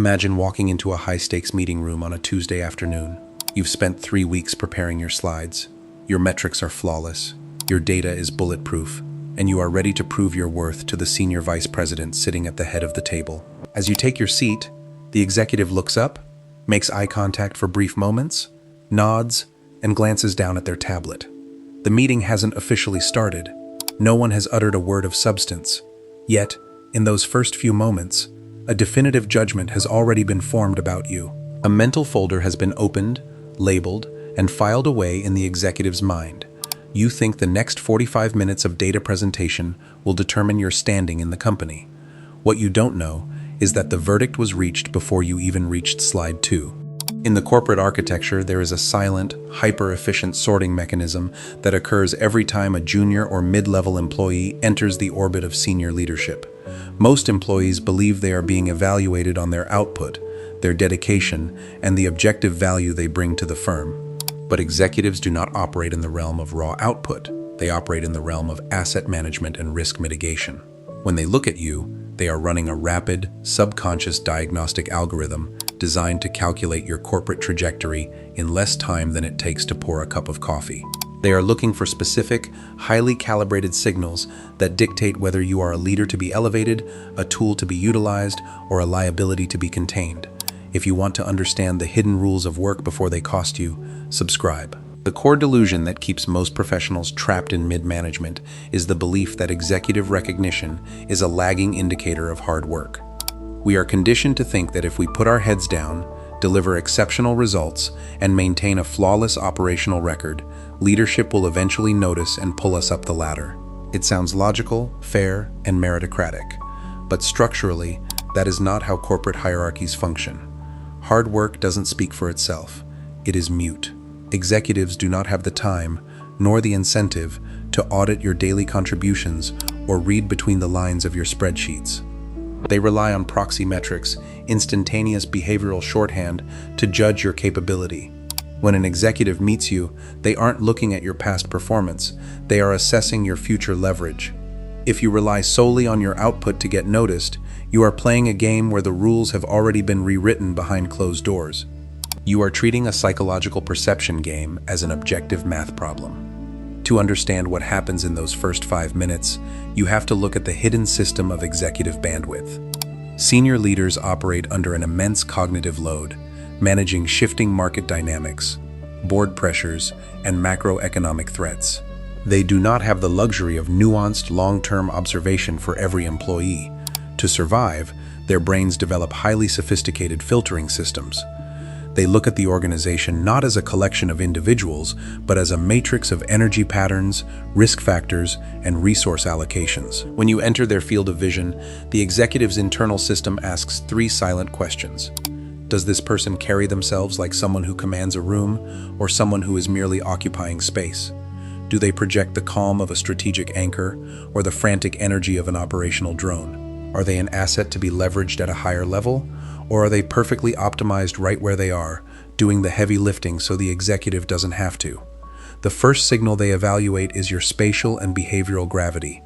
Imagine walking into a high-stakes meeting room on a Tuesday afternoon. You've spent 3 weeks preparing your slides. Your metrics are flawless. Your data is bulletproof, and you are ready to prove your worth to the senior vice president sitting at the head of the table. As you take your seat, the executive looks up, makes eye contact for brief moments, nods, and glances down at their tablet. The meeting hasn't officially started. No one has uttered a word of substance. Yet, in those first few moments, a definitive judgment has already been formed about you. A mental folder has been opened, labeled, and filed away in the executive's mind. You think the next 45 minutes of data presentation will determine your standing in the company. What you don't know is that the verdict was reached before you even reached slide 2. In the corporate architecture, there is a silent, hyper-efficient sorting mechanism that occurs every time a junior or mid-level employee enters the orbit of senior leadership. Most employees believe they are being evaluated on their output, their dedication, and the objective value they bring to the firm. But executives do not operate in the realm of raw output. They operate in the realm of asset management and risk mitigation. When they look at you, they are running a rapid, subconscious diagnostic algorithm designed to calculate your corporate trajectory in less time than it takes to pour a cup of coffee. They are looking for specific, highly calibrated signals that dictate whether you are a leader to be elevated, a tool to be utilized, or a liability to be contained. If you want to understand the hidden rules of work before they cost you, subscribe. The core delusion that keeps most professionals trapped in mid-management is the belief that executive recognition is a lagging indicator of hard work. We are conditioned to think that if we put our heads down, deliver exceptional results, and maintain a flawless operational record, leadership will eventually notice and pull us up the ladder. It sounds logical, fair, and meritocratic, but structurally, that is not how corporate hierarchies function. Hard work doesn't speak for itself. It is mute. Executives do not have the time, nor the incentive, to audit your daily contributions or read between the lines of your spreadsheets. They rely on proxy metrics, instantaneous behavioral shorthand, to judge your capability. When an executive meets you, they aren't looking at your past performance, they are assessing your future leverage. If you rely solely on your output to get noticed, you are playing a game where the rules have already been rewritten behind closed doors. You are treating a psychological perception game as an objective math problem. To understand what happens in those first 5 minutes, you have to look at the hidden system of executive bandwidth. Senior leaders operate under an immense cognitive load, managing shifting market dynamics, board pressures, and macroeconomic threats. They do not have the luxury of nuanced long-term observation for every employee. To survive, their brains develop highly sophisticated filtering systems. They look at the organization not as a collection of individuals, but as a matrix of energy patterns, risk factors, and resource allocations. When you enter their field of vision, the executive's internal system asks 3 silent questions. Does this person carry themselves like someone who commands a room, or someone who is merely occupying space? Do they project the calm of a strategic anchor, or the frantic energy of an operational drone? Are they an asset to be leveraged at a higher level? Or are they perfectly optimized right where they are, doing the heavy lifting so the executive doesn't have to? The first signal they evaluate is your spatial and behavioral gravity.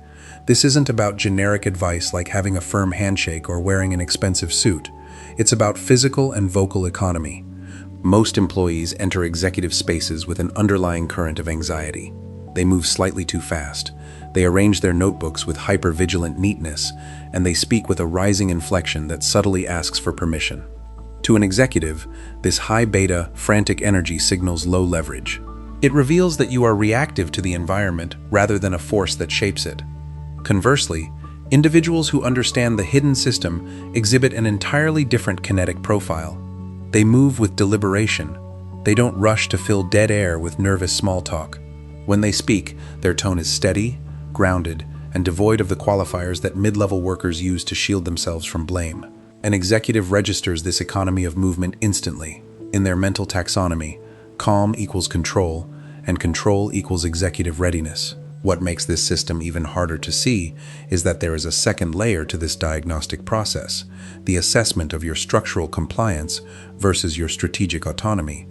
This isn't about generic advice like having a firm handshake or wearing an expensive suit. It's about physical and vocal economy. Most employees enter executive spaces with an underlying current of anxiety. They move slightly too fast. They arrange their notebooks with hyper-vigilant neatness, and they speak with a rising inflection that subtly asks for permission. To an executive, this high-beta, frantic energy signals low leverage. It reveals that you are reactive to the environment rather than a force that shapes it. Conversely, individuals who understand the hidden system exhibit an entirely different kinetic profile. They move with deliberation. They don't rush to fill dead air with nervous small talk. When they speak, their tone is steady, grounded, and devoid of the qualifiers that mid-level workers use to shield themselves from blame. An executive registers this economy of movement instantly. In their mental taxonomy, calm equals control, and control equals executive readiness. What makes this system even harder to see is that there is a second layer to this diagnostic process, the assessment of your structural compliance versus your strategic autonomy.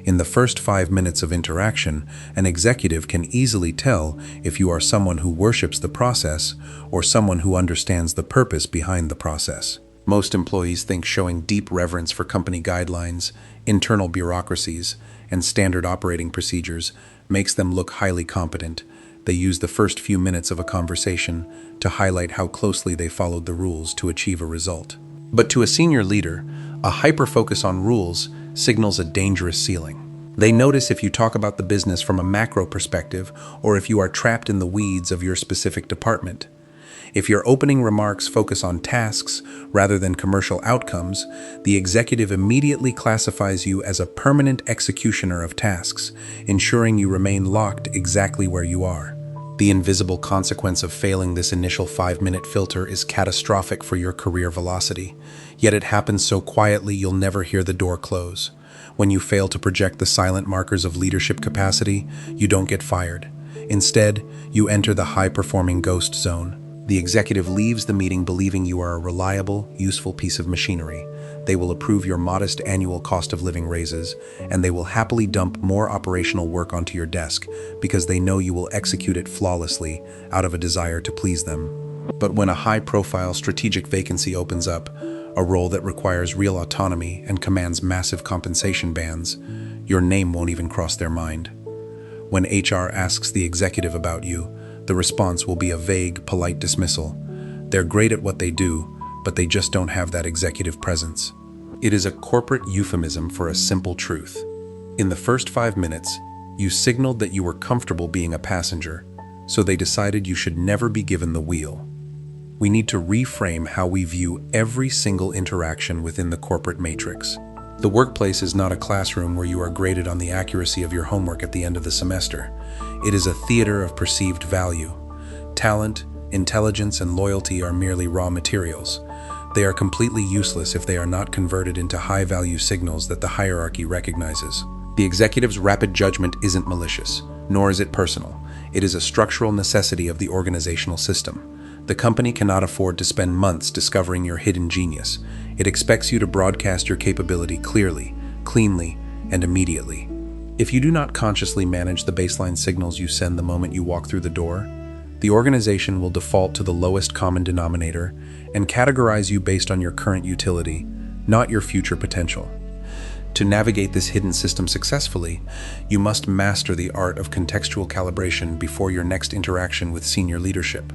In the first 5 minutes of interaction, an executive can easily tell if you are someone who worships the process or someone who understands the purpose behind the process. Most employees think showing deep reverence for company guidelines, internal bureaucracies, and standard operating procedures makes them look highly competent. They use the first few minutes of a conversation to highlight how closely they followed the rules to achieve a result. But to a senior leader, a hyper-focus on rules signals a dangerous ceiling. They notice if you talk about the business from a macro perspective or if you are trapped in the weeds of your specific department. If your opening remarks focus on tasks rather than commercial outcomes, the executive immediately classifies you as a permanent executioner of tasks, ensuring you remain locked exactly where you are. The invisible consequence of failing this initial 5-minute filter is catastrophic for your career velocity, yet it happens so quietly you'll never hear the door close. When you fail to project the silent markers of leadership capacity, you don't get fired. Instead, you enter the high-performing ghost zone. The executive leaves the meeting believing you are a reliable, useful piece of machinery. They will approve your modest annual cost of living raises, and they will happily dump more operational work onto your desk because they know you will execute it flawlessly out of a desire to please them. But when a high-profile strategic vacancy opens up, a role that requires real autonomy and commands massive compensation bands, your name won't even cross their mind. When HR asks the executive about you, the response will be a vague, polite dismissal. They're great at what they do, but they just don't have that executive presence. It is a corporate euphemism for a simple truth. In the first 5 minutes, you signaled that you were comfortable being a passenger, so they decided you should never be given the wheel. We need to reframe how we view every single interaction within the corporate matrix. The workplace is not a classroom where you are graded on the accuracy of your homework at the end of the semester. It is a theater of perceived value. Talent, intelligence, and loyalty are merely raw materials. They are completely useless if they are not converted into high-value signals that the hierarchy recognizes. The executive's rapid judgment isn't malicious, nor is it personal. It is a structural necessity of the organizational system. The company cannot afford to spend months discovering your hidden genius. It expects you to broadcast your capability clearly, cleanly, and immediately. If you do not consciously manage the baseline signals you send the moment you walk through the door, the organization will default to the lowest common denominator and categorize you based on your current utility, not your future potential. To navigate this hidden system successfully, you must master the art of contextual calibration before your next interaction with senior leadership.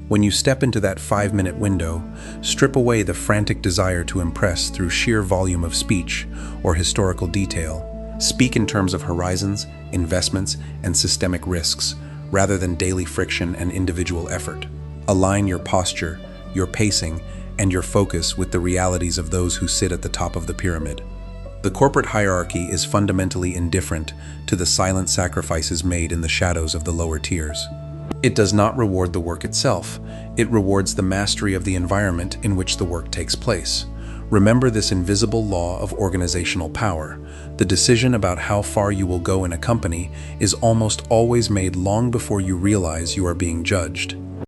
When you step into that 5-minute window, strip away the frantic desire to impress through sheer volume of speech or historical detail. Speak in terms of horizons, investments, and systemic risks, rather than daily friction and individual effort. Align your posture, your pacing, and your focus with the realities of those who sit at the top of the pyramid. The corporate hierarchy is fundamentally indifferent to the silent sacrifices made in the shadows of the lower tiers. It does not reward the work itself. It rewards the mastery of the environment in which the work takes place. Remember this invisible law of organizational power. The decision about how far you will go in a company is almost always made long before you realize you are being judged.